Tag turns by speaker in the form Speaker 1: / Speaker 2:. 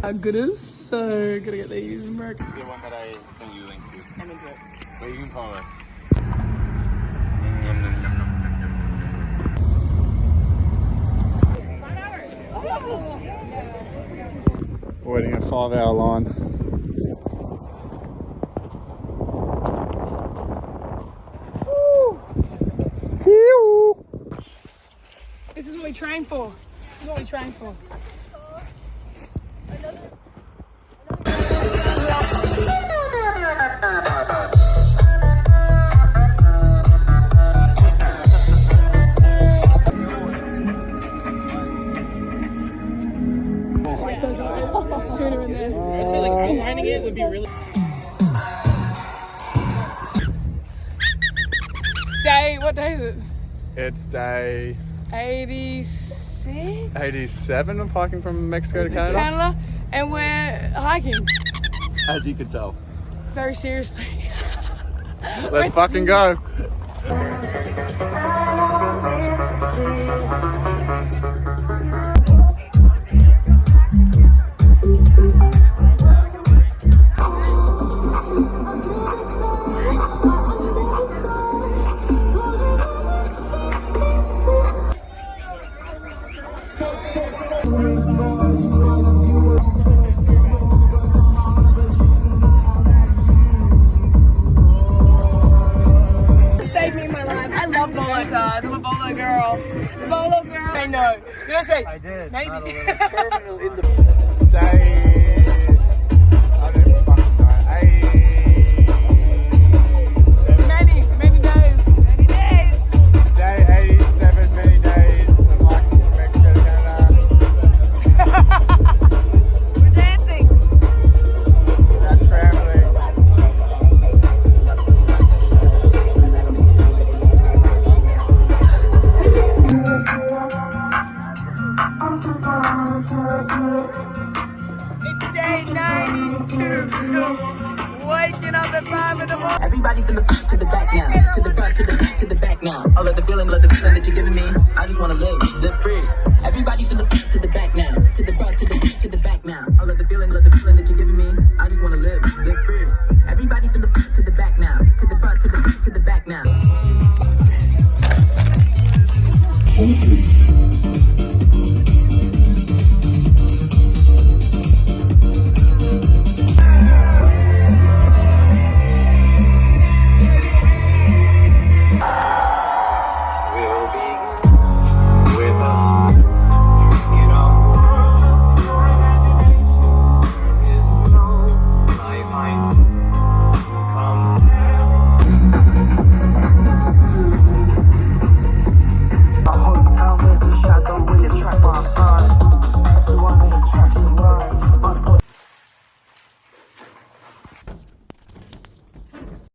Speaker 1: How good is so gonna get these Americans.
Speaker 2: The one that I sent you a link to.
Speaker 1: I'm into it.
Speaker 2: But you can follow us. Waiting a 5-hour line.
Speaker 1: This is what we train for. This is what we train for. Tuna in there.
Speaker 2: I'd say like outlining it would be really.
Speaker 1: What day is it?
Speaker 3: It's day
Speaker 1: 86?
Speaker 3: 87 of hiking from Mexico to Canada.
Speaker 1: And we're hiking.
Speaker 3: As you could tell.
Speaker 1: Very seriously.
Speaker 3: Let's fucking go.
Speaker 1: Saved me in my life. I love bolo cars. I'm a bolo girl. Bolo girl. I know. Did I say?
Speaker 2: I did.
Speaker 1: Maybe.
Speaker 2: Not a little terminal in the day.